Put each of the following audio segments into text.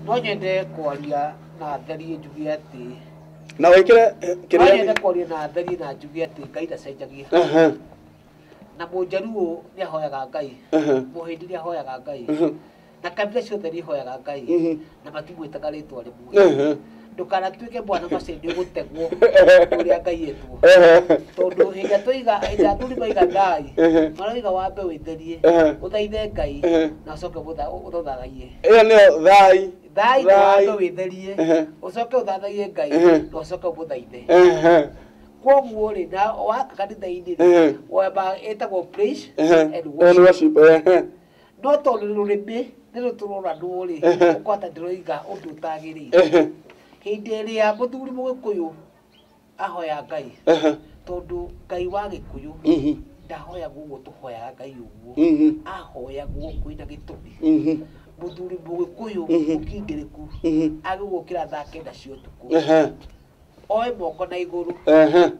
no nyende kwaria na theri njuge ati na wekere kiria nyende kwaria na theri na njuge ati Ngai ndacenjagia na Mũnjaruo nĩ ahoyaga Ngai Mũhĩndĩ nĩ ahoyaga Ngai na kabila ciothe nĩ ihoyaga Ngai na matimwĩtaga rĩtwa rĩmwe ndukanatuĩke mwana macendio gũtegwo ũrĩa Ngai etwo tondũ hĩndĩ tũiga athuri maiga Ngai maroiga wambe wĩtherie ũthaithe Ngai na ũcoke ũthathaiye ĩyo nĩyo thai na wambe wĩtherie ũcoke ũthathaiye Ngai na ũcoke ũmũthaithe koguo rĩ na waka kanitha-inĩ rĩ wamba ĩtagwo praise and worship no tondũ rũrĩmĩ nĩ rũtũrũranwo rĩ ũkwata ndĩroiga ũndũ ũtagĩrĩire hĩndĩ ĩrĩa mũthuri Mũgĩkũyũ ahoya Ngai tondũ Ngai wa Gĩkũyũ ndahoyagwo ũguo tũhoyaga Ngai ũguo ahoyagwo kwĩna gĩtũmi mũthuri Mũgĩkũyũ mũkindĩrĩku agĩgũkĩra thaa kenda cia ũtukũ oe moko na igũrũ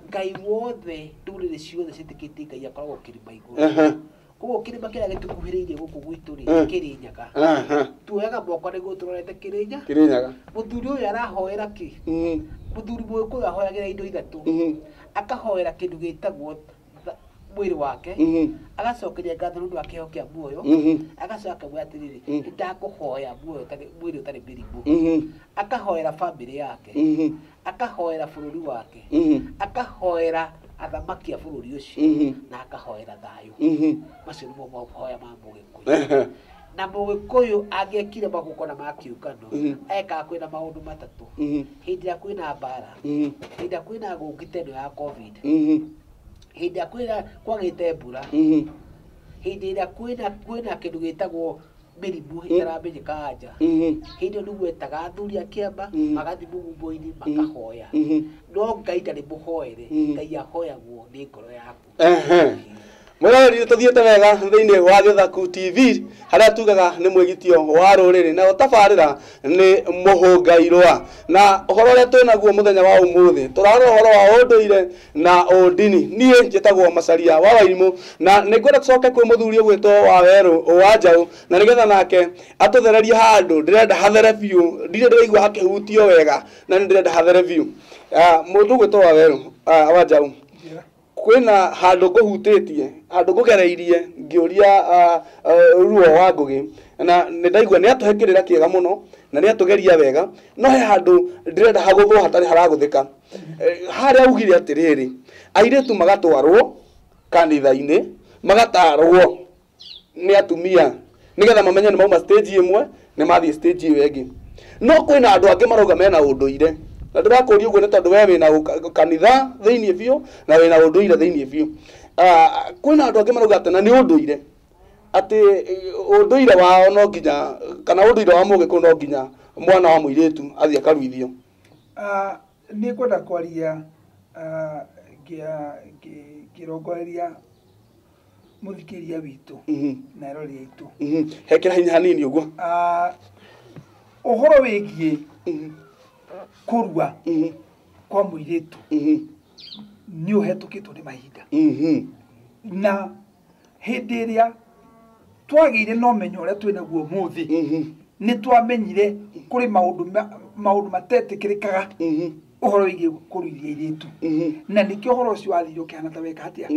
Ngai wothe ndũrĩrĩ ciothe ciĩtĩkĩtie Ngai akoragwo kĩrĩma igũrũ koguo kĩrĩma kĩrĩa gĩtukuhĩrĩirie gũkũ gwitũ rĩ Kĩrĩnyaga tuoyaga moko na igũrũ tũrorete Kĩrĩnyaga mũthuri ũyũ arahoera kĩ mũthuri Mũgĩkũyũ ahoyagĩra indo ithatũ akahoera kĩndũ gĩtagwo mwĩrĩ wake agacokeria ngatho nĩ ũndũ wa kĩheo kĩa muoyo agacoka akamwĩra atĩrĩrĩ nĩndakũhoya mwĩrĩ ũtarĩ mĩrimũ akahoera bamĩrĩ yake akahoera bũrũri wake akahoera athamaki a bũrũri ũcio na akahoera thayũ macio nĩmo mahoya ma Mũgĩkũyũ na Mũgĩkũyũ angĩekire magongona ma kĩũngano ekaga kwĩna maũndũ matatũ hĩndĩ ĩrĩa kwĩna mbara hĩndĩ ĩrĩa kwĩna ngũngĩta ĩno ya covid hĩndĩ ĩrĩa kwĩna kwagĩte mbura hĩndĩ ĩrĩa kwĩna kĩndũ gĩtagwo mĩrimũ ĩtaramenyeka nja hĩndĩ ĩyo nĩguo etaga athuri a kĩama magathiĩ mũgumbo-inĩ makahoya no Ngai ndarĩ mũhoere Ngai ahoyagwo nĩ ngoro yaku Mwĩroreri tũthiĩte wega thĩinĩ wa Gĩthaku TV harĩa tugaga nĩ mwĩgitio wa rũrĩrĩ na tabarĩra nĩ Mũhũngairwa na ũhoro ũrĩa twĩnaguo mũthenya wa ũmũthĩ tũrarora ũhoro wa ũndũire na ũndini niĩ njĩtagwo Macharia wa Wairimũ na nĩngwenda tũcoke kwĩ mũthuri ũgwĩtwo Wawerũ wa Njaũ na nĩgetha nake atũthererie handũ ndĩrenda hathere biũ ndirĩ ndĩraigua hakĩhutio wega na nĩ ndĩrenda hathere biũ mũndũ ũgwĩtwo Wawerũ wa Njaũ kwĩna handũ ngũhutĩtie handũ ngũgereirie ngĩũria ruo wa ngũgĩ na nĩndaigua nĩ atũhe kĩrĩra kĩega mũno na nĩ atũgeria wega no he handũ ndĩrenda hagũthwo hatarĩ haragũthĩka harĩa ugire atĩrĩrĩ airĩtu magatwarwo kanitha-inĩ magatarwo nĩ atumia nĩgetha mamenye nĩ mauma stage ĩmwe nĩ mathiĩ stage ĩyo ĩngĩ no kwĩna andũ angĩ marauga mena ũndũire na ndĩrakũria ũguo nĩ tondũ we wĩna kanitha thĩinĩ biũ na wĩna ũndũire thĩinĩ biũ kwĩna andũ angĩ marauga atĩ na nĩ ũndũire atĩ ũndũire wao no nginya kana ũndũire wa Mũgĩkũyũ no nginya mwana wa mũirĩtu athiĩ akaruithio nĩ kwenda kwaria ngĩrongoreria mũthikĩria witũ na erori aitũ hekĩra hinya hanini ũguo ũhoro wĩgiĩ kũrua kwa mũirĩtu nĩ ũhetũkĩtwo nĩ mahinda na hĩndĩ ĩrĩa twagĩire na ũmenyo ũrĩa twĩnaguo ũmũthĩ nĩ twamenyire kũrĩ maũndũ matetĩkĩrĩkaga ũhoro wĩgiĩ kũruithia airĩtu na nĩkĩo ũhoro ũcio wathire ũkĩhana ta weka atĩa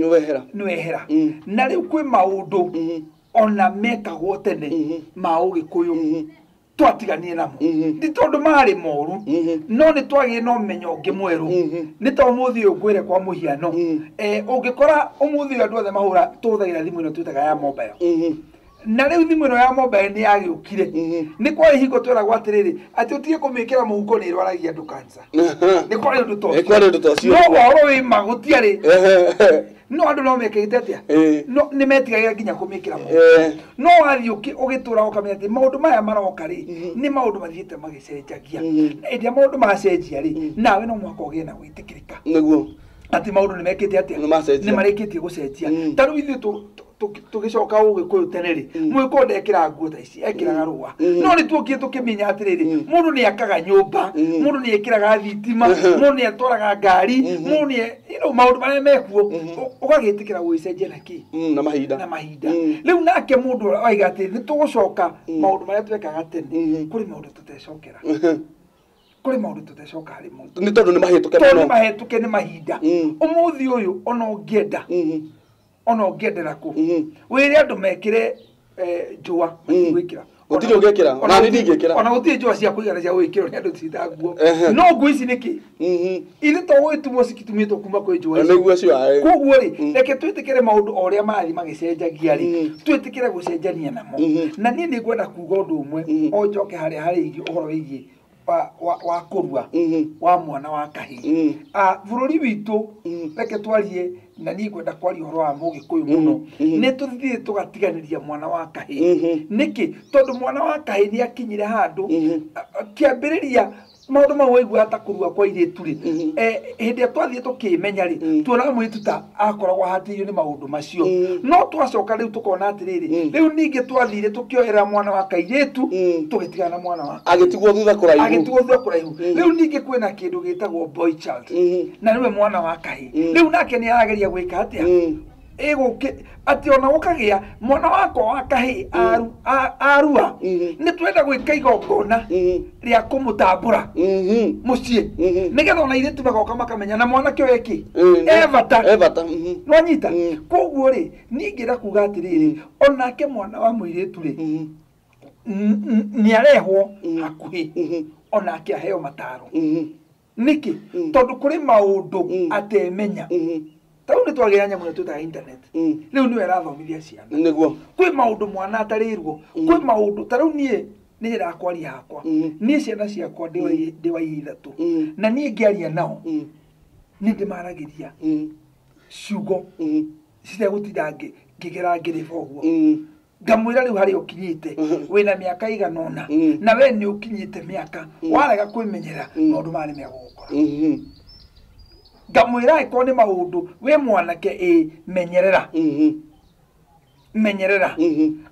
nĩ wehera na rĩu kwĩ maũndũ ona mekagwo tene ma Ũgĩkũyũ twatiganire namo ti tondũ marĩ moru no nĩ twagĩire na ũmenyo ũngĩ mwerũ nĩ ta ũmũthĩ ũyũ ngwĩre kwa mũhiano ũngĩkora ũmũthĩ ũyũ andũ othe mahũra tũhũthagĩra thimũ ĩno twĩtaga ya mobile na rĩu thimũ ĩno ya mobile nĩ yagĩũkire nĩ kwarĩ hingo twĩragwo atĩrĩrĩ atĩ ũtige kũmĩkĩra mũhuko nĩ ĩrwaragia andũ kanca nĩ kwarĩ ũndũ tocio no ũhoro wĩ ma gũtiarĩ no andũ no mekĩte atĩa no nĩ metigagĩra nginya kũmĩkĩra mũhuko no wathiĩ ũgĩtũra ũkamenya atĩ maũndũ maya maroka rĩ nĩ maũndũ mathiĩte magĩcenjagia hĩndĩ ya maũndũ macenjia rĩ nawe no mwaka ũgĩe na gwĩtĩkĩrĩka nĩguo atĩ maũndũ nĩ mekĩte atĩa nĩ marĩkĩtie gũcenjia ta rĩu ithuĩ tugicoka ugikuyu teneri mwiko ndekira nguo ta ici ekiraga rua no ni tuokie tukimenya atiriri mundu ni akaga nyumba mundu ni ekiraga thitima mundu ni atwaraga ngari mundu ni maundu maria mekuo ugagitikira gwicenjia naki na mahinda riu nake mundu oiga ati ni tugucoka maundu maria twekaga tene kuri maundu tutecokera kuri maundu tutecoka hari mundu ni tondu ni mahituke ni mahinda umuthi uyu ona ungienda ona ungiendera ku wiri andu mekire njua matigwikira utiri ugekira ona ni ndingekira ona utiri njua cia kuigana cia gwikira ni andu citanguo no ngui ici niki ithe to gwitumwo cikitumitwo kuma kwi njua ici niguo cio koguo ri reke twitikire maundu oria mari magicenjagia ri twitikire gucenjania namo na ni ngwenda kuga undu umwe o njoke hari uhoro wigie wa kurua wa mwana wa kahi bururi witu reke twarie na ni ngwenda kwaria horo wa mugikuyu muno ni tuthithie tugatiganiria mwana wa kahi niki tondu mwana wa kahi ni akinyire handu kiambiriria maundu mau waigua ta kurua kwa iritu ri hindi twathie tukimenya ri tuona mwitu ta akoragwo hatirio ni maundu macio no twacoka riu tukona atiriri riu ningi twathire tukioera mwana wa kairitu tugitigana mwana wa agitigwo thutha kuraihu riu ningi kwina kindu gitagwo boy child na niwe mwana wa kahi riu nake ni arageria gwika atia eguke ati ona gukagia mwana wako wa kahi arua ni twenda gwika igongona ria kumutambura mucie nigetha ona iritu magoka makamenya na mwana kio eki evata nwanyita koguo ri ningira kuga atiriri onake mwana wa muiritu ri ni arehwo hakuhi onake aheo mataro niki tondu kuri maundu atemenya tau ni twagira nyamu tuta internet riu ni wera thomithia ciana niguo kwi maundu mwana atarirwo kwi maundu tarau nie ni rakwaria hakwa ni ciana ciakwa ndiwa ithatu na ni ngiaria nao ni ndimaragiria ciugo citegutira ngigera ngiriba uguo ngamwira riu hari ukinyite wina miaka iganona na we ni ukinyite miaka warega kwimenyera maundu mari megukora ngamwira iko ni maundu we mwanake menyerera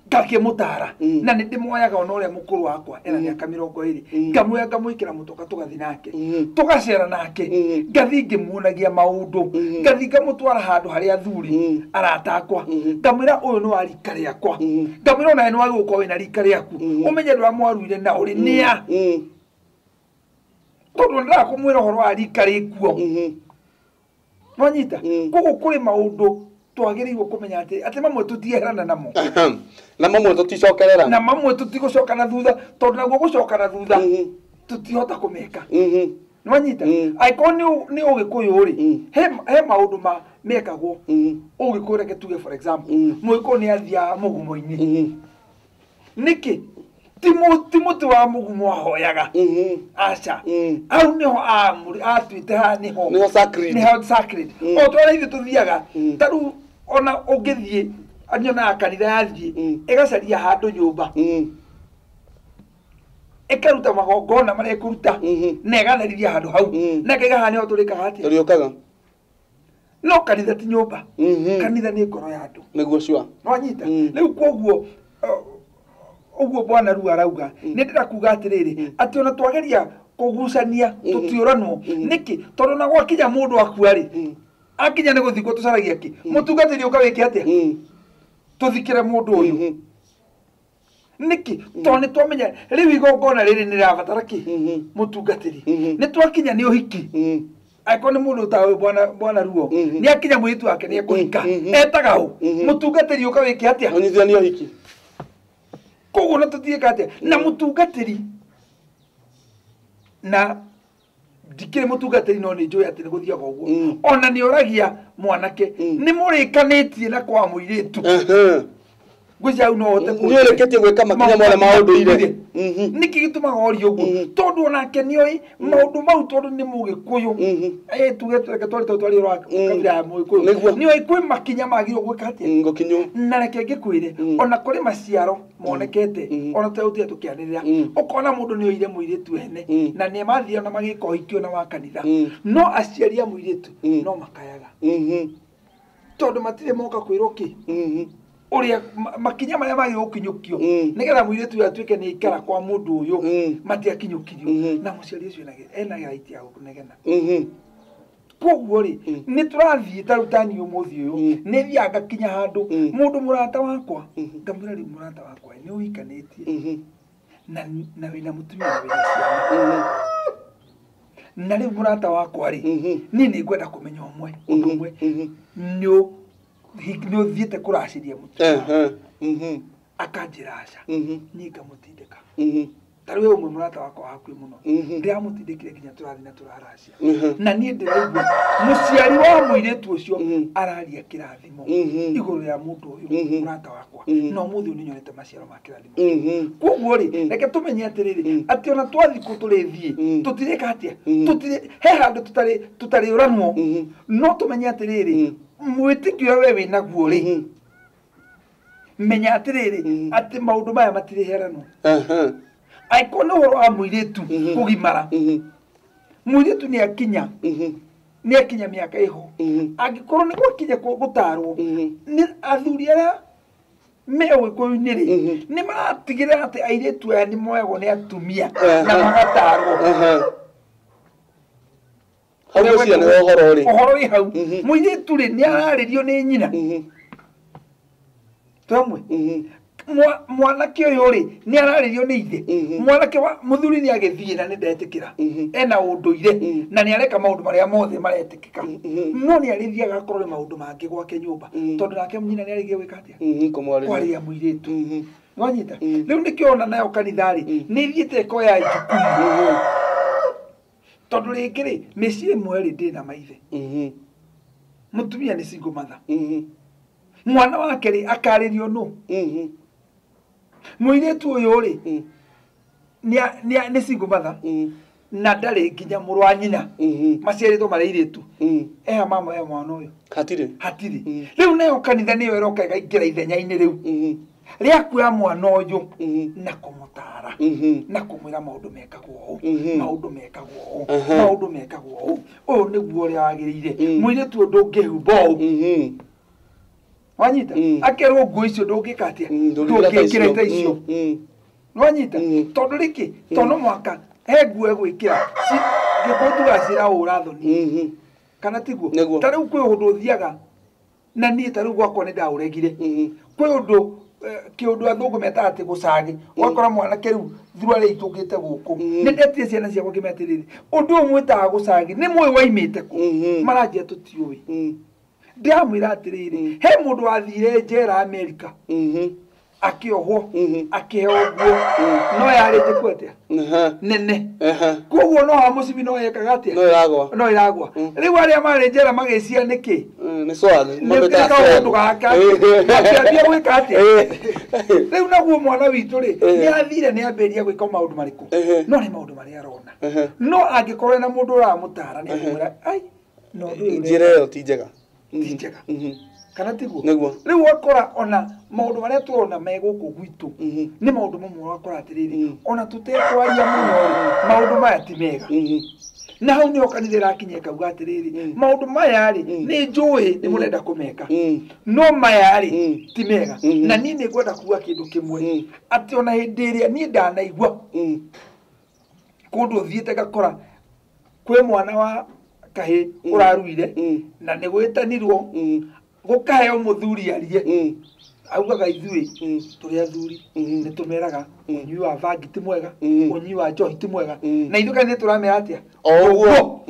ngakimutara na ni ndimoyaga ona uria mukuru wakwa ena miaka 20 ngamwira ngamwikira mutoka tugathi nake tugacera nake ngathi ngimuonagia maundu ngathi ngamutwara handu haria athuri aratakwa ngamwira uyu no arika riakwa ngamwira ona ni waguko wina rika riaku umenye ndwa mwaruire na uri nia tondu ndakumwira horo wa rika rikuo nwanyita kuko kuri maundu twagiriirwo kumenya ati mamwe tutierana namo na mamwe tuticokerera na mamwe tutigucoka na thutha tondu naguo gucoka na thutha tutihota kumeka nwanyita aiko ni ugikuyu ri he maundu ma mekagwo ugikuyu reke tuge for example mwiko ni athia mugumo-ini niki timuti wa mugumo ahoyaga acha au niho atwite ha niho sacred o twara ithu tuthiaga taru ona ungithie anyona kanitha yathie igacaria handu nyumba ikaruta magongona maria ikuruta na igatherithia handu hau na kaiga niho turikaga ati turiukaga no kanitha ti nyumba kanitha ni ngoro ya andu niguo cua nwanyita riu koguo uguo bwana ru arauga ni ndira kuga atiriri ati ona twageria kugucania tutiuranwo niki tondu na gwakinya mundu akuari akinya ni guthiko tucaragia ki mutungatiri ukawiki atia tuthikire mundu uyu niki tondu twamenya riu igongona riri ni rabatara ki mutungatiri ni twakinya ni uhiki aiko ni mundu tawe bwana ruo ni akinya mwitu wake ni ekuhika etaga hu mutungatiri ukawiki atia onyithia ni uhiki koguo na tutieka atia na mutungatiri na dikire mutungatiri no ni njui ati ni guthiaga uguo ona ni oragia mwanake ni murikanitie na kwa muiritu ngwija uno hote ku nireketie gwika makinya mole maundu ire niki gitumaga ori uguo tondu onake nioi maundu mau tondu ni mugikuyu tugetureke twari ro kabira ya mugikuyu nioi kwi makinya magiro gwika atia ngukinyu na reke ngikwire ona kuri maciaro monekete ona tutia tukianirira ukona mundu ni oire muiritu ene na ni mathia na magiko hikio na wa kanitha no aciaria muiritu no makayaga tondu matire moka kwirwo ki uria makinya maria magi gukinyukio nigetha muiritu atuike ni ikara kwa mundu uyu matiakinyukirio na muciari ucio ena right ya kunegena koguo ri ni turathie tarutani umuthi uyu ni thianga kinya handu mundu murata wakwa ngamira ri murata wakwa ni uikanitie na wina mutumia wina ciana na ri murata wakwa ri ni ngwenda kumenya umwe nyo nyo thiete kuraciria mutumia akanjira aca ni ngamutindika tari we umwe murata wakwa hakwi muno ndiramutindikire nginya turathi na turaracia na ni ndiraigua muciari wa muiritu ucio araria kirathimo iguru ya mundu uyu murata wakwa no muthi ni nyonete maciaro ma kirathimo koguo ri reke tumenye atiriri ati ona twathi ku turithie tutireka atia tutire he handu tutari uranwo no tumenye atiriri mwitikio we wina guo ri menya atiriri ati maundu maya matire herano aikona horo wa muiritu kugimara muiritu ni akinya miaka iho angikorwo ni gwakinya gutarwo ni athuri ara mewe ko nyiri ni maratigirira ati airitu aya ni moego ni atumia na magatarwo hau cia ni ohoro ri hau muiritu ri ni araririo ni nyina twamwe mwanake uyu ri ni araririo ni ithe mwanake wa muthuri ni agithie na ni ndetikira ena unduire na ni areka maundu maria mothe maretikika no ni arithia gakorwo maundu mangi gwake nyumba tondu nake nyina ni arigie gwika atia kwaria muiritu wanyita riu nikiona nayo kanithari ni thiete ko ya jukumu tondu ringi ri micii imwe ri ndina maithe mutumia ni single mother mwana wake ri akaririo no muiritu uyu ri ni single mother na ndari nginya muru wa nyina maciaritwo mareiritu eha mama ya mwana uyu hatiri riu nayo kanitha niyo iroka igaingira ithenya-ini riu riakuya mwana uyu na kumutara na kumwira maundu mekagwo maundu mekagwo uyu niguo uria wagiriire muiritu ndungihumba uu wanyita akerwo nguo icio ndungika atia ndungikirete icio wanyita tondu riki tono mwaka he nguo egwikira ngikutugasira urathoni kana tiguo tariu kwi undu uthiaga na nie tariu gwakwa ni ndauregire kwi undu kiundu athungu metaga ati gucagi wakora mwanake riu thurua ri itungite guku ni ndetie ciana ciakwa ngimetiriri undu umwitaga gucagi ni mwe waimite ku maranjia tutiui ndiamwira atiriri he mundu wathire njera America akiohwo akiheo guo no yarite kwetia nene koguo no hamucibi no yekaga atia no iragwa riu aria mari njera mageciria niki ni swali mameta undu gaka akiambia gwika atia riu naguo mwana witu ri ni athire ni amberia gwika maundu mariku no ni maundu mari arona no angikorwo na mundu uramutara ni amwira ai no njira yo ti njega kana tiguo riu wakora ona maundu maria turona me guku gwitu ni maundu mamwe wakora atiriri ona tutekwaria muno maundu maya ti mega na hau ni okanithira akinye kauga atiriri maundu maya ri ni njui ni murenda kumeka no maya ri ti mega na ni ni ngwenda kuga kindu kimwe ati ona hindi iria ni ndanaigua kundu thiete gakora kwi mwana wa kahi uraruire na ni gwitanirwo gukaheo muthuri arie augaga ithui turi athuri ni tumeraga unyui wa vangi ti mwega unyui wa njohi ti mwega na ithu kanitha turamera atia oguo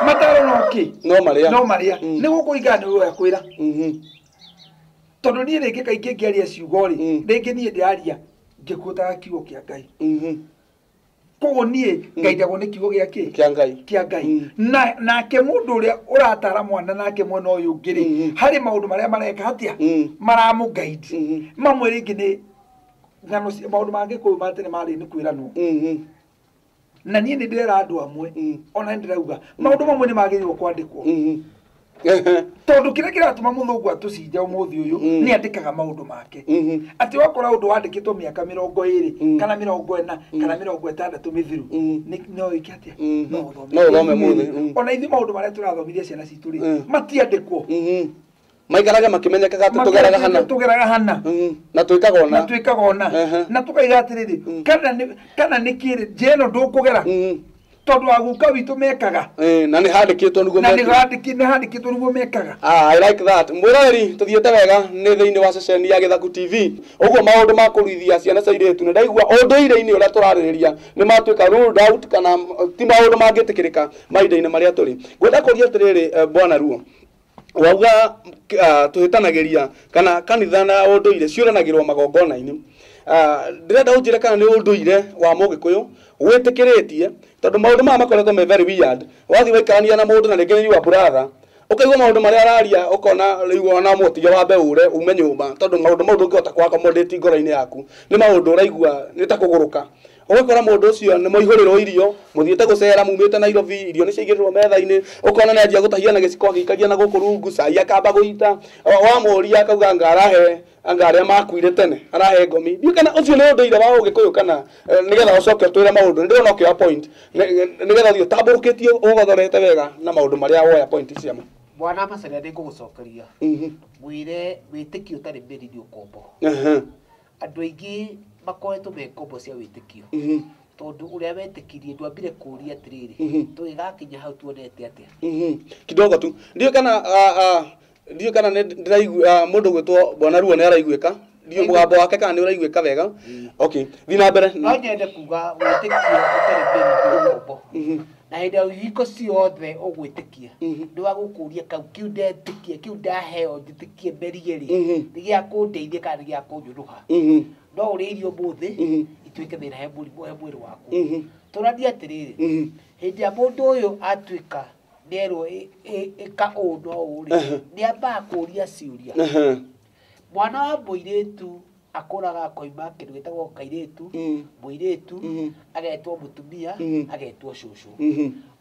mataro no ki no maria ni gukuringana ni uya kwira tondu ni ringi kaingi ngiaria ciugo ri ringi ni ndiaria ngikutaga kiugo kia Ngai koguo nie ngaitagwo ni kiugo giake kia Ngai nake mundu uria uratara mwana nake mwena uyu ngiri hari maundu maria mareka atia maramu guide mamwe ringi ni ngano maundu mangi ku matene mari ni kwiranwo na nie ni ndira andu amwe ona ndirauga maundu mamwe ni magirirwo kwandikwo tondu kira kiratuma muthungu atucinja umuthi uyu ni andikaga maundu make ati wakora undu wandikitwo miaka 20 kana 40 kana 60 mithiru no ikiatia no thome muthi ona ithi maundu maria turathomithia ciana citu ri matiandikwo maikaraga makimenyekaga tugeraga hana na twikaga ona na tukaiga atiriri kana nĩ kĩrĩ njeno ndũkũgera tondu aguka witu mekaga na nĩ handĩkĩtwo niguo mekaga. I like that. Mwirori tuthiĩte wega nĩ thĩinĩ wa ceceni ya Gĩthaku TV. Ũguo maũndũ ma kũruithia ciana cia airĩtu nĩ ndaigua ũndũire-inĩ ũrĩa tũrarĩrĩria nĩ matuĩka ruled out kana ti maũndũ mangĩtĩkĩrĩka mahinda-inĩ marĩa tũrĩ. Ngwenda kũria atĩrĩrĩ Bwana Ruo, wauga tũhĩtanagĩria kana kanitha na ũndũire ciũranagĩrwo magongona-inĩ. Ndĩrenda ũnjĩre kana nĩ ũndũire wa Mũgĩkũyũ wĩtĩkĩrĩtie tondũ maũndũ maya makoretwo me very weird. Wathiĩ waikarania na mũndũ na rĩngĩ nĩ your brother ũkaigua maũndũ marĩa araria ũkona rĩu ona mũtio wa mbeũre ume nyũmba tondũ maũndũ mau ndũngĩhota kũ-accommodate ngoro-inĩ yaku nĩ maũndũ ũraigua nĩ ta kũgũrũka. Ũgakora mũndũ ũcio nĩ mũihũrĩrwo irio mũthiĩte gũcera mumĩte Nairobi irio nĩ ciaigĩrĩrwo metha-inĩ ũkona nĩ anjia gũtahia na gĩciko agĩikaria na gũkũ rungu cai akamba gũita wamũria akauga anga arĩa makuire tene arahe ngomi. Ndiũ kana ũcio nĩ ũndũire wa Ũgĩkũyũ kana nĩgetha ũcoke twĩre maũndũ nĩ ndĩrona ũkĩoya point nĩgetha thiĩ ũtambũrũkĩtie ũgothorete wega na maũndũ marĩa woya point ciamo. Bwana Macharia nĩ ngũgũcokeria mwĩre wĩtĩkio ũtarĩ mĩri nĩ ũkombo. Andũ aingĩ makoretwo me ngombo cia wĩtĩkio tondu ũrĩa wetĩkirie ndwambire kũria atĩrĩrĩ tũgĩgakinya hau tuonete atĩa kidogo tu. Ndiũ kana ndĩraigua mũndũ gwĩtwo Bwana Ruo nĩ araiguĩka ndiũ mũgambo wake kana nĩ ũraiguĩka wega. Okay, thiĩ na mbere. No nyende kuga wĩtĩkio ũtarĩ mĩri nĩ ũkombo na hĩndĩ ya ihiko ciothe ũgwĩtĩkia nĩ wa gũkũria kiu ndetĩkia kiu ndaheo njĩtĩkie mberige-rĩ nĩ gĩa kũndeithia kana nĩ gĩa kũnyũrũha no ũrĩirio mũthĩ ituĩke thĩna he mwĩrĩ waku. Tũrathie atĩrĩrĩ hĩndĩ ya mũndũ ũyũ atuĩka nĩerwo ĩka ũũ no ũũ-rĩ nĩ ambaga kũria ciũria. Mwana wa mũirĩtu akũraga akoima kĩndũ gĩtagwo kairĩtu mũirĩtu agetwo mũtumia agetwo cũcũ.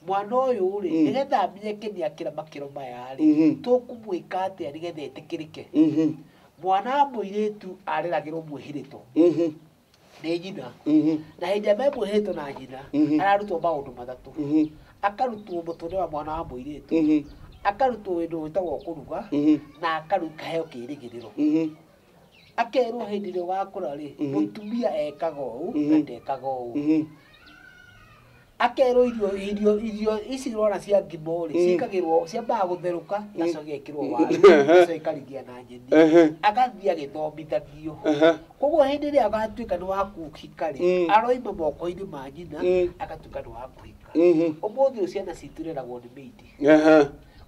Mwana ũyũ-rĩ nĩgetha amenyeke nĩ akĩra makĩro maya-rĩ tũkũmwĩka atĩa nĩgetha etĩkĩrĩke. Mwana wa mũirĩtu areragĩrwo mwĩhĩrĩto nĩ nyina na hĩndĩ ĩrĩa me mwĩhĩrĩto na nyina ararutwo maũndũ matatũ. Akarutwo mũtũũrĩre wa mwana wa mũirĩtu, akarutwo wĩndũ wĩtagwo kũruga na akaheo kĩĩrĩgĩrĩro. Akerwo hĩndĩ ĩrĩa ũgakũra-rĩ mũtumia ekaga ũũ na ndekaga ũũ. Akerwo irio ici ũrona cia ngima-rĩ ciĩkagĩrwo ciambaga gũtherũka igacoka igekĩrwo waru igacoka ikarigia na nyeni agathiĩ agĩthomithagio. Koguo hĩndĩ ĩrĩa agatuĩka nĩ wa kũhika-rĩ aroima moko-inĩ ma nyina agatuĩka nĩ wa kũhika. Ũmũthĩ ũyũ ciana citũ ireragwo nĩ maidi.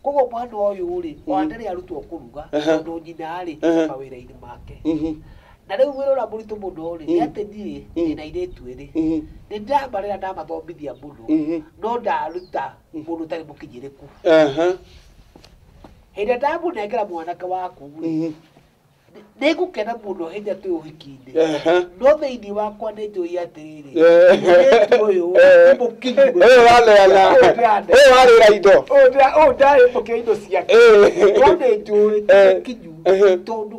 Koguo mwana ũyũ-rĩ wanda nĩ arutwo kũruga tondũ nyina-rĩ mawĩra-inĩ make. Na rĩu wĩra ũrĩa mũritũ mũno-rĩ nĩ atĩ niĩ ndĩna airĩtu erĩ nĩ ndamarera ndamathomithia mũno no ndaruta mũndũ ũtarĩ mũkinyĩrĩku. Hĩndĩ ĩrĩa ndamũnengera mwanake waku-rĩ nĩngũkena mũno hĩndĩ ĩrĩa twĩ ũhiki-inĩ no thĩinĩ wakwa nĩ njũĩ atĩrĩrĩ mũirĩtu ũyũ nĩ mũkinyu ũyũ warĩra indo ũyũ ndarĩmũkĩra indo ciake no nĩ njũĩ nĩ mũkinyu tondũ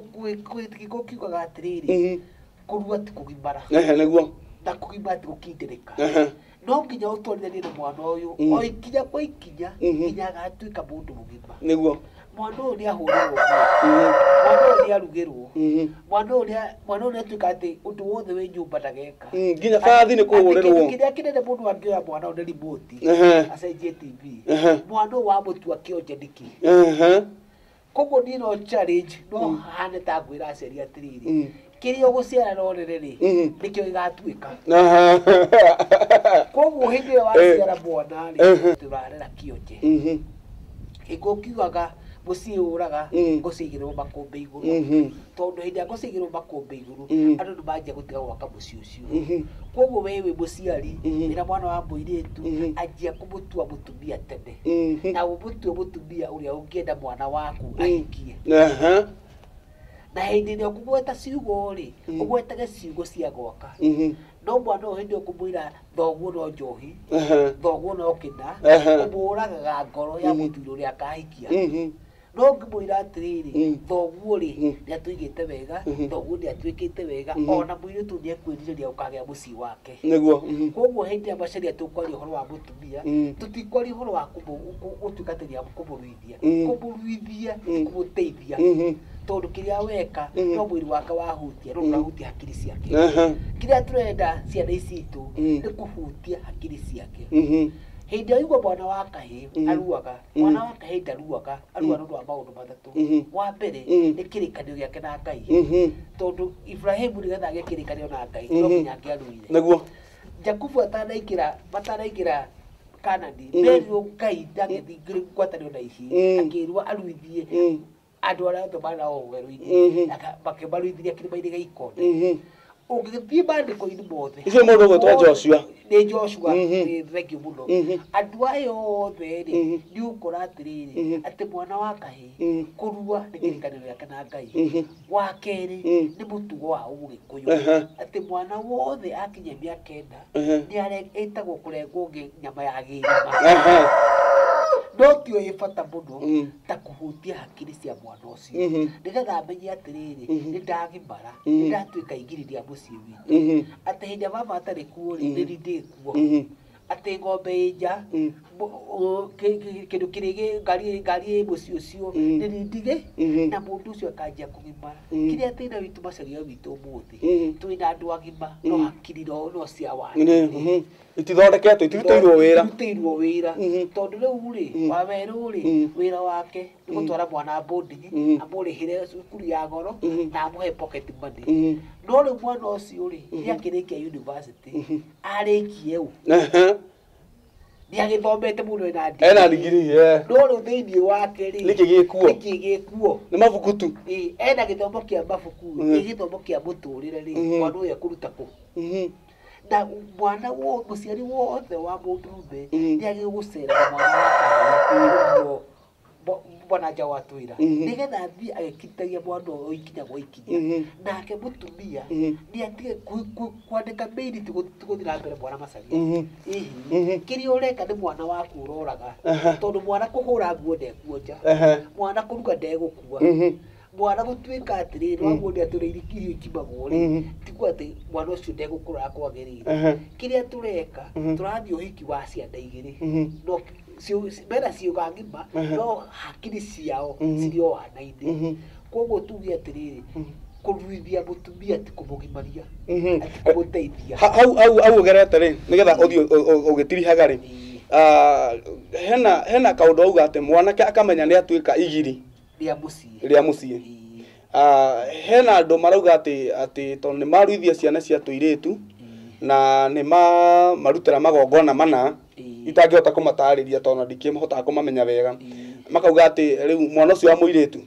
gĩko kiugaga atĩrĩrĩ kũrua ti kũgimara nĩguo na kũgimara ti gũkindĩrĩka. No nginya ũtwarithanie na mwana ũyũ o ikinya kwa ikinya nginya agatuĩka mũndũ mũgima. Nĩguo mwana ũyũ nĩ ahũrĩrwo mwana ũyũ nĩ arugĩrwo mwana ũyũ nĩ atuĩka atĩ ũndũ wothe wĩ nyũmba ndageka. Nginya bathi nĩ kũhũrĩrwo. Kĩrĩa kĩnene mũndũ angĩoya mwana ũyũ nĩ remote acenjie TV mwana ũyũ wamũtua kĩonje nĩkĩ. Koguo niĩ no challenge no hane ta ngwĩra aciari atĩrĩrĩ kĩrĩa ũgũciara na ũrere-rĩ nĩkĩo gĩgatuĩka. Koguo hĩndĩ ĩyo waciara mwana-rĩ tũrarera kĩonje. Gĩkũ kiugaga mũciĩ ũraga ngũcĩigĩrĩrwo makũmbĩ igũrũ tondũ hĩndĩ ĩrĩa ngũcĩigĩrĩrwo makũmbĩ igũrũ andũ nĩ manjia gũtiga gwaka mũciĩ ũcio. Koguo we wĩ mũciari wĩna mwana wa mũirĩtu anjia kũmũtua mũtumia tene na ũmũtue mũtumia ũrĩa ũngĩenda mwana waku ahikie. Na hĩndĩ ĩrĩa ũkũgweta ciugo-rĩ ũgwetage ciugo cia gwaka. No mwana ũyũ hĩndĩ ĩyo ũkũmwĩra thoguo no njohi thoguo no kĩna ũmũragaga ngoro ya mũthuri ũrĩa akahikia. no ngimwira atiriri thoguo ri ni atuigite wega thoguo ni atuikite wega ona muiritu ni ekwiriria ukagea mucii wake niguo koguo hindi abacaria tukwaria uhoro wa mutumia tutikwaria uhoro wa gutuikatiria kumuruithia kumuteithia tondu kiria weka no mwiri wake wahutia no urahutia hakiri ciake kiria turenda ciana icitu ni kuhutia hakiri ciake hindi aigua mwana wa kahii aruaga mwana wa kahii ndaruaga arua nundu wa maundu mathatu wa mbere ni kirikanio giake na Ngai tondu Ibrahimu nigetha age kirikanio na Ngai no nginya angiaruire niguo Jakubu matanaingira Kanani merio Ngai ndagithingire ngwatanio na ici akirwa aruithie andu aria othe mara o werũ-inĩ makimaruithia kĩrĩma-inĩ gĩa Ikonde ũngĩthie mandĩko-inĩ mothe icio mũndũ ũgwĩtwo Joshua nĩ Joshua thengiũ mũno andũ aya othe rĩ nĩ ũkora atĩrĩrĩ atĩ mwana wa kahĩĩ kũrua nĩ kĩrĩkanĩro gĩake na Ngai wa kerĩ nĩ mũtugo wa Ũgĩkũyũ atĩ mwana wothe akinyia mĩaka 9 nĩ etagwo kũrengwo nyama ya gĩthima no tio ĩ bata mũno ta kũhutia hakiri cia mwana ũcio nĩgetha amenye atĩrĩrĩ nĩ ndagimara nĩ ndatuĩka ingĩrĩria mũciĩ witũ atĩ hĩndĩ baba atarĩ kuo rĩ nĩ ndĩkuo atĩ ng'ombe nja kĩndũ kĩrĩ ngari mũciĩ ũcio nĩ ndige na mũndũ ũcio akanjia kũgimara kĩrĩa thĩna witũ macaria witũ ũmũthĩ twĩna andũ agima no hakiri no cia wani itithondeketwo itirutĩirwo wĩra tondũ rĩu rĩ wa werũ rĩ wĩra wake nĩ gũtwara mwana boarding amũrĩhĩre cukuru ya goro na amũhe pocket money no rĩu mwana ũcio rĩ rĩrĩa akĩrĩkia university arĩkie ũũ nĩ agĩthomete mũno ena degree no rĩu thĩinĩ wake rĩ nĩkĩ gĩkuo nĩ mabuku tu ena gĩthomo kĩa mabuku nĩ gĩthomo kĩa mũtũrĩre rĩ mwana ũyũ ekũruta kũ na mwana mũciari wothe wa mũndũrũme nĩ agĩgũcera mwana wa bwana nja wa twĩra nĩgetha athiĩ agĩkiritagia mwana ũyũ ikinya gwa ikinya nake mũtumia nĩ atige kwandĩka mail tũgũthiĩ na mbere mwana macaria kĩrĩa ũreka nĩ mwana waku ũroraga tondũ mwana kũhũra nguo ndekuonja mwana kũruga ndegũkua mwana gũtuĩka atĩrĩrĩ waguo nĩ atũrĩire irio ikimagwo rĩ tiguo atĩ mwana ũcio ndegũkũra kwagĩrĩire kĩrĩa tũreka tũrathiĩ ũhiki wa ciana igĩrĩ no mena ciũga ngima no hakiri ciao cirĩ o wana-inĩ koguo tuge atĩrĩrĩ kũruithia mũtumia ti kũmũgimaria ati kũmũteithia hau ũgerete rĩ nĩgetha ũthiĩ ũgĩtirihaga rĩ hena kaũndũ auga atĩ mwanake akamenya nĩ atuĩka igiri rĩa mũciĩ hena andũ marauga atĩ tondũ nĩ maruithia ciana cia tũirĩtu na nĩ marutĩra magongona mana itangĩhota kũmatarĩria tondũ ndikĩhotaga kũmamenya wega makauga atĩ rĩu mwana ũcio wa mũirĩtu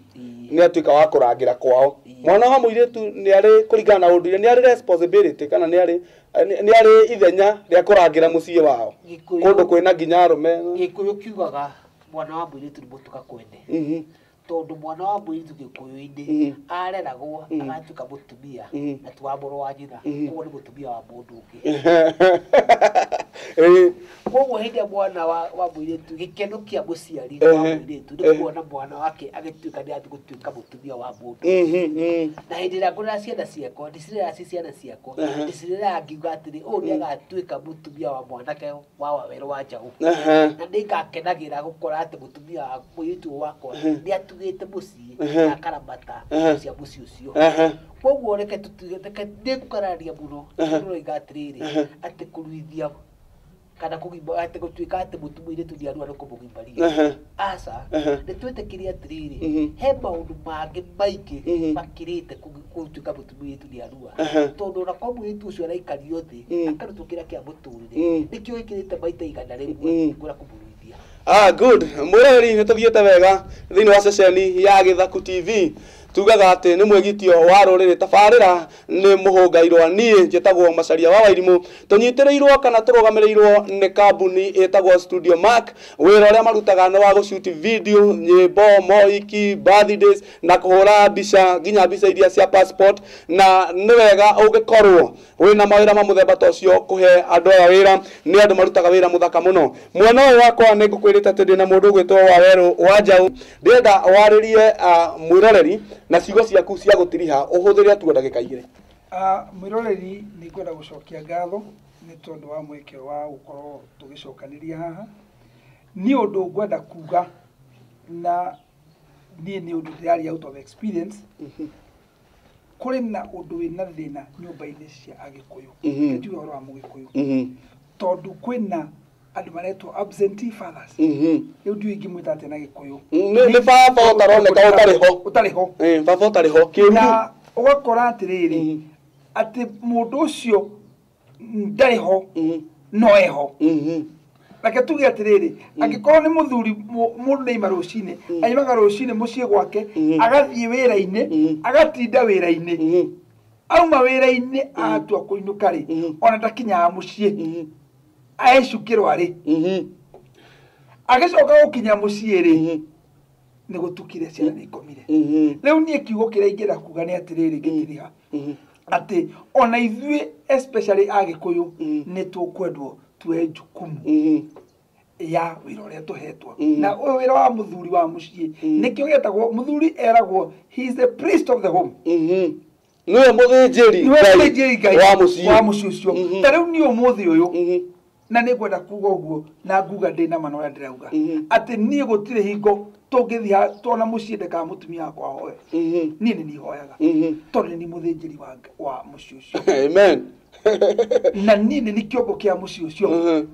nĩ atuĩka wa kũrangĩra kwao mwana wa mũirĩtu nĩ arĩ kũringana na ũndũire nĩ arĩ responsibility kana nĩ arĩ ithenya rĩa kũrangĩra mũciĩ wao kũndũ kwĩna nginya arũme Gĩkũyũ kiugaga mwana wa mũirĩtu nĩ mũtuka kwende tondu mwana wa mũirĩtu Gĩkũyũ-inĩ areragwo agatuĩka mũtumia na ti wa mũrũ wa nyina koguo nĩ mũtumia wa mũndũ ũngĩ koguo hĩndĩ mwana wa mũirĩtu gĩkeno kĩa mũciari wa mũirĩtu nĩ kuona mwana wake agĩtuĩka nĩ athiĩ gũtuĩka mũtumia wa mũndũ na hĩndĩ ĩrĩa ngũrera ciana ciakwa ndicirera ci ciana ciakwa ndicirera ngiuga atĩrĩ ũũ nĩ agatuĩka mũtumia wa mwanake wa Wawerũ wa Njaũ na nĩ ngakenagĩra gũkora atĩ mũtumia wa mũirĩtu wakwa nĩ atugĩte mũciĩ akaramata cia mũciĩ ũcio koguo reke nĩngũkararia mũno nĩroiga atĩrĩrĩ atĩ kũruithia kana atĩ gũtuĩka atĩ mũirĩtu nĩ arua nĩ kũmũgimaria aca nĩ twĩtĩkĩrie atĩrĩrĩ he maũndũ mangĩ maingĩ makĩrĩte gũtuĩka mũirĩtu nĩ arua tondũ ona kwa mũirĩtu ũcio araikario thĩ akarutwo kĩrĩa kĩa mũtũrĩre nĩkĩo gĩkĩrĩte maita igana rĩmwe ngũra kũmũruithia good mwĩrori nĩ tũthiĩte wega thĩinĩ wa ceceni ya Gĩthaku TV tugaga ati ni mwegitio wa ruriri tabarira ni muhungairwa nie njitagwo Macharia wa Wairimu tunyitirirwo kana turugamirirwo ni kambuni etagwo Studio Mark wira uria marutaga ni wa gushoot video nyimbo moiki birthdays na kuhura mbica nginya mbica iria cia passport na ni wega ungikorwo wina mawira ma muthemba tocio kuhe andu aya wira ni andu marutaga wira muthaka muno mwana uyu wakwa ni ngukwirita ati ndina mundu gwitwo Waweru wa Njau ndenda waririe mwiroreri na ciugo ciaku cia gutiriha uhuthire tu ndagika igire. Mwiroreri ni kwenda gucokia ngatho ni tondu wa mweke wa gukorwo tugicokaniria haha ni undu ngwenda kuga na ni undu ndiraria out of experience kuri na undu wina thina nyumba-ini cia Agikuyu njuga horo wa Mugikuyu tondu kwina andu maretwo absentee fathers riu ndiu ingimwita ati na Gikuyu ni baba utaroneka utariho baba utariho na ugakora atiriri ati mundu ucio ndariho no eho reke tuge atiriri angikorwo ni muthuri mundu ni marucine aimaga rucine mucie gwake agathie wira-ini agatinda wira-ini auma wira-ini atua kuinuka ri ona ndakinyaga mucie aecukirwa ri agicoka gukinya mucie ri ni gutukire ciana ni ikomire riu nie kiugo kiria ingira kuga ni atiriri ngitiriha ati ona ithuĩ especially Agikuyu ni tukwendwo tue jukumu ya wira uria tuhetwo na uyu wira wa muthuri wa mucie nikio getagwo muthuri eragwo he is the priest of the home niwe muthinjiri ngai wa mucie ucio tariu ni umuthi uyu na ni gwenda kuga uguo na nguga ndina mana uria ndirauga ati nie gutire hingo tungithia tona mucie ndeka mutumia akwa hoye nie ni hoyaga tondu ni muthinjiri wa mucie ucio amen na nie ni kiongo kia mucie ucio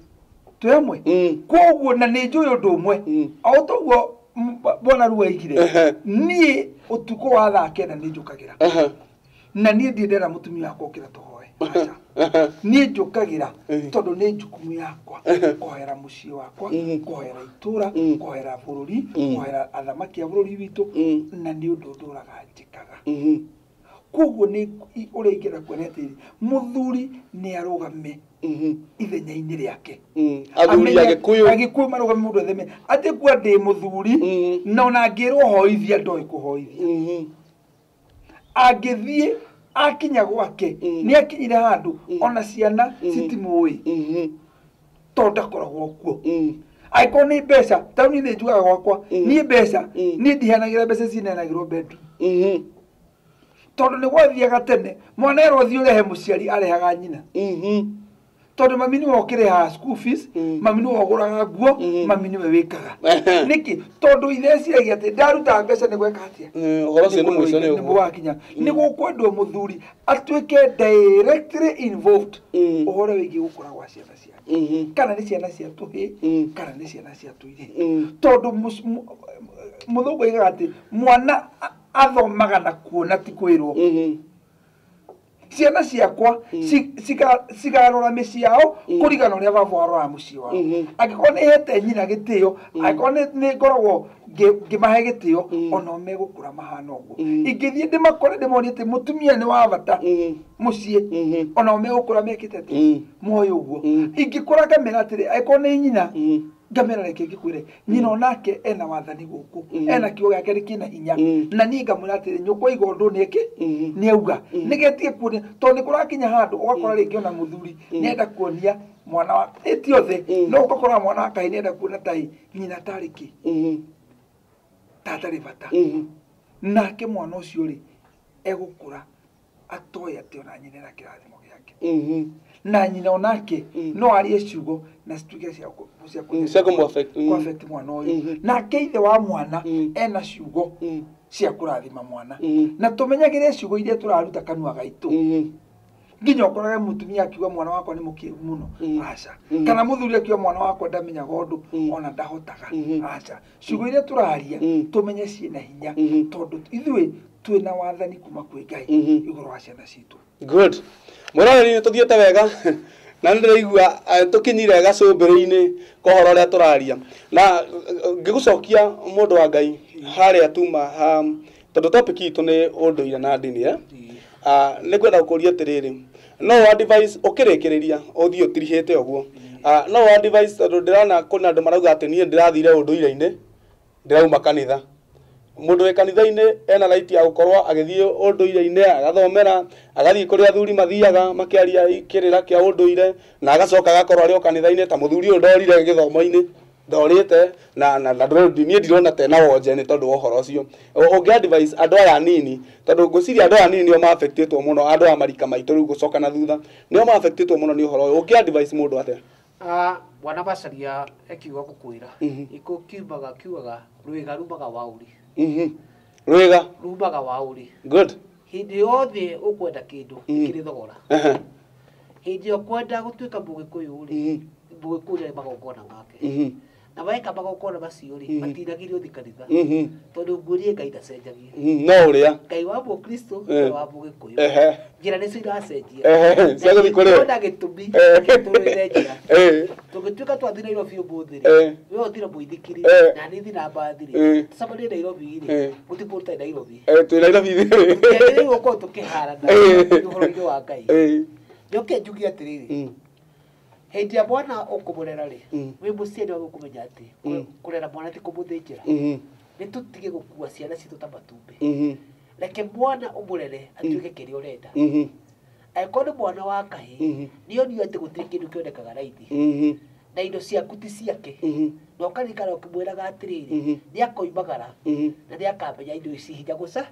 twemwe koguo na ni njuĩ undu umwe o toguo bona ruwa igire nie utuko wa thaa kenda ni njukagira na nie ndiendera mutumia akwa ukira tuhoe acha nie njukagira tondu ni njukumu yakwa kuhoera mucie wakwa kuhoera itura kuhoera bururi kuhoera athamaki a bururi witu na ni undu nduraga njikaga koguo ni uringira kuonetiri muthuri ni arugame ithenya-ini riake athuri Agikuyu marugame mundu etheme ati kwa ndi muthuri na ona ngirwo hoithia ndoi kuhoithia angithie akinya gwake ni akinyire handu ona ciana citimui tondu ndakoragwo kuo aiko ni mbeca tauni ni njugaga gwakwa ni mbeca ni ndiheanagira mbeca cineanagirwo bedroom tondu ni gwathiaga tene mwana erwo thii urehe muciari arehaga nyina tondu mami ni wokireha school fees mami ni woguraga nguo mami ni we wikaga niki tondu ithe ciragia ati ndaruta mbeca ni gweka atia horo cio ni mwico ni uguo wakinya ni gukwendwo muthuri atuike directly involved uhoro wigi gukura gwa ciana ciake kana ni ciana cia tuhi kana ni ciana cia tuire tondu muthungu aigaga ati mwana athomaga na kuona ti kwirwo ciana ciakwa cigarora mĩciĩ yao kũringana ũrĩa baba arora mũciĩ wao angĩkorwo nĩ hete nyina gĩtĩo angĩkorwo nĩ ngoragwo ngĩmahe gĩtĩo ona megũkũra mahana ũguo ingĩthiĩ ndĩmakore ndĩmonie atĩ mũtumia nĩ wa bata mũciĩ ona megũkũra mekĩte atĩ moĩ ũguo ingĩkũra ngamera atĩrĩ angĩkorwo nĩ nyina ngamera reke ngĩkwĩre nyina onake ena wathani gũkũ ena kiugo gĩake kĩna hinya na niĩ ngamwĩra atĩrĩ nyũkwa iga ũndũ nĩkĩ nĩauga nĩgetige kuonia tondũ nĩ kũrakinya handũ ũgakora rĩngĩ ona mũthuri nĩenda kuonia mwana wa ti othe no ũgakora mwana wa kahĩ nĩenda kuona ta nyina tarĩ kĩ tatarĩ bata nake mwana ũcio rĩ egũkũra atoĩ atĩ ona nyina ena kĩrathimo gĩake na nyina onake no arie ciugo na cituike cia kũaffect mwana ũyũ nake ithe wa mwana ena ciugo cia kũrathima mwana na tũmenyagĩre ciugo iria tũraruta kanua gaitũ nginya ũkorage mũtumia akiuga mwana wakwa nĩ mũkĩĩgu mũno aca kana mũthuri akiuga mwana wakwa ndamenyaga ũndũ ona ndahotaga aca ciugo iria tũraria tũmenye ciĩna hinya tondũ ithuĩ twĩna wathani kuma kwĩ Ngai igũrũ wa ciana citũ. Good. Mwarani tuthiete wega na ndiraigua tukinyire gacumbĩrĩ-inĩ kohoro ũrĩa tũraria na ngĩgũcokia mũndũ wa Ngai harĩa tuma tondu topic itu ni unduire na ndini nä ngwenda gå kå ria atä rä rä no advice å kä rä kä rä ria å thiä å tirihä te å guo no advice tondå ndä rona kå na andå marauga atä niä ndä rathire å ndå ire-inä ndä rauma kanitha må ndå wä kanitha-inä ena right ya gå korwo agä thiä å ndå ire-inä agathomera agathiä kå rä athuri mathiaga makä aria kä rä ra kä a å ndå ire na agacoka agakorwo arä o kanitha-inä ta må thuri å yå ndorire gä thomo-inä ndorite na niä ndirona tena wonje nä tondå wa å horo å cio å ngä advice andå aya nini tondå ngå ciria andå aya nini nio ma-affectĩtwo må no andå aya marika maitå rä u gå coka na thutha nio ma-affectĩtwo må no nä å horo å yå å ngä advice må ndå atä mwana bacaria ekiuga gå kwä ra ikå kiugaga rwĩga rumaga wauri rwĩga rumaga wauri good hĩndĩ yothe å kwenda kä ndå kä rä thogora hĩndĩ ä kwenda gå tuä ka må gä kå yå rä må gä kå rä magongona make na weka magongona macio rĩ matinagĩrio thĩ kanitha tondũ ngũrie Ngai ndacenjagia no ũrĩa Ngai wa Mũkristo wa Mũgĩkũyũ njĩra nĩcio iracenjia cia gũthiĩ kũrĩa ona gĩtũmi gĩtũmĩre njĩra tũngĩtuĩka twathiĩ Nairobi ũmũthĩ rĩ we ũthire mũithikiri na niĩ thiĩ na mbathi rĩ tũcemanie Nairobi rĩ gũtirĩ mũndũ ũtarĩ Nairobi twĩ Nairobi twagĩrĩirwo gũkorwo tũkĩharana ũhoro-inĩ wa Ngai njoke njuge atĩrĩrĩ hĩndĩ ya mwana ũkũmũrera rĩ wĩ mũciĩ nĩ ũkũmenya atĩ kũrera mwana ti kũmũthĩnjĩra nĩ tũtige gũkua ciana citũ ta matumbĩ reke mwana ũmũrere atuĩke kĩrĩa ũrenda angĩkorwo nĩ mwana wa kahĩĩ nĩ onio atĩ gũtirĩ kĩndũ kĩonekaga raithi na indo ciaku ti ciake na ũkarikana ũkĩmwĩraga atĩrĩrĩ nĩ akoimagara na nĩ akamenya indo ici hinya gũca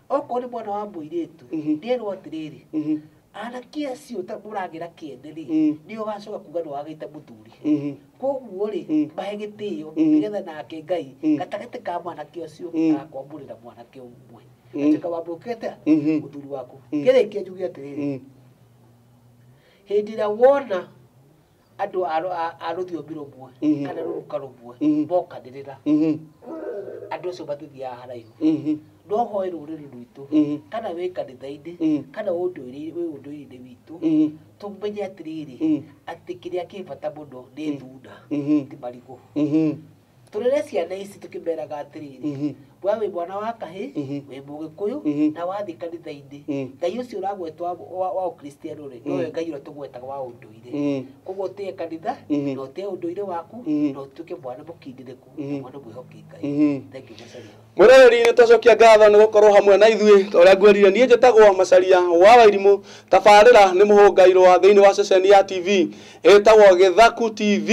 okorwo nĩ mwana wa mũirĩtu nĩerwo atĩrĩrĩ anake acio ta mũragĩra kĩene rĩ nĩ ũgacoka kuga nĩ wagĩte mũthuri koguo rĩ mahe gĩtĩo nĩgetha nake Ngai gatagatĩ ka mwanake ũcio agakwamũrĩra mwanake ũmwe atuĩka wamũkĩte mũthuri waku kĩrĩkia njuge atĩrĩrĩ hĩndĩ ĩrĩa wona andũ a rũthiomi rũmwe kana rũruka rũmwe mokanĩrĩra andũ acio matithiaga haraihu no hoe rũrĩrĩ rwitũ kana wĩ kanitha-inĩ kana wĩ ũndũire-inĩ witũ tũmenye atĩrĩrĩ atĩ kĩrĩa kĩ bata mũno nĩ thuna ti marigũ tũrere ciana ici tũkĩmeraga atĩrĩrĩ we wĩ mwana wa kahĩĩ wĩ Mũgĩkũyũ na wathiĩ kanitha-inĩ Ngai ũcio ũragwetwo wa ũkristiano rĩ nowe Ngai ũrĩa tũgwetaga wa ũndũire koguo ũtĩe kanitha na ũtĩe ũndũire waku na ũtuĩke mwana mũkindĩrĩku mwana mwĩhoki Ngai thengiũ Macharia mwĩroreri nĩ twacokia ngatho nĩ gũkorwo hamwe na ithuĩ ta ũrĩa ngwĩrire niĩ njĩtagwo Macharia wa Wairimũ tabarĩra nĩ mũhũngairwo thĩinĩ wa ceceni ya TV ĩtagwo Gĩthaku TV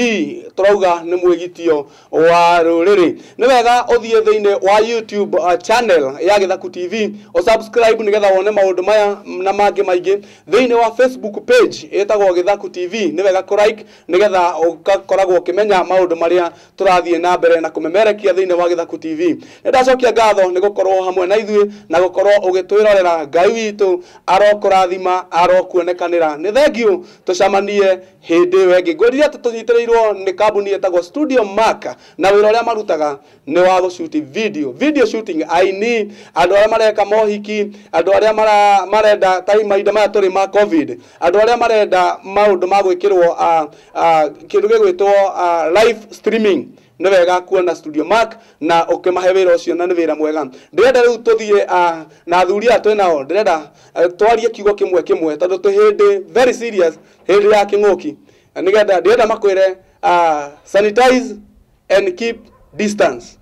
tũrauga nĩ mwĩgitio wa rũrĩrĩ nĩ wega ũthiĩ thĩinĩ wa YouTube channel ya Gĩthaku TV subscribe nĩgetha wone maũndũ maya na mangĩ maingĩ thĩinĩ wa Facebook page ĩtagwo Gĩthaku TV nĩ wega kũ like nĩgetha ũgakoragwo ũkĩmenya maũndũ marĩa tũrathiĩ na mbere na kũmemerekia thĩinĩ wa Gĩthaku TV ndacokia ngatho nĩ gũkorwo hamwe na ithuĩ na gũkorwo ũgĩtwĩrorera Ngai witũ arokũrathima arokuonekanĩra nĩ thengiũ tũcemanie hĩndĩ ĩyo ĩngĩ ngwĩrire atĩ tũnyitĩrĩirwo nĩ kambuni ĩtagwo Studio Mark na wĩra ũrĩa marutaga nĩ wa gũshuti video shooting aini andũ arĩa mareka mohiki andũ arĩa marenda ta mahinda maya tũrĩ ma covid andũ arĩa marenda maũndũ ma gwĩkĩrwo kĩndũ gĩgwĩtwo live streaming nĩ wega kuona Studio Mark na ũkĩmahe wĩra ũcio na nĩ wĩra mwega ndĩrenda rĩu tũthiĩ na athuri aya twĩ nao ndĩrenda twarie kiugo kĩmwe tondũ twĩ hĩndĩ very serious hĩndĩ ya kĩng'ũki nĩgetha ndĩrenda makwĩre sanitize and keep distance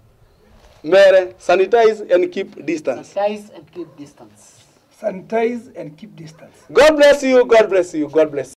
mere sanitize and keep distance sanitize and keep distance. God bless you.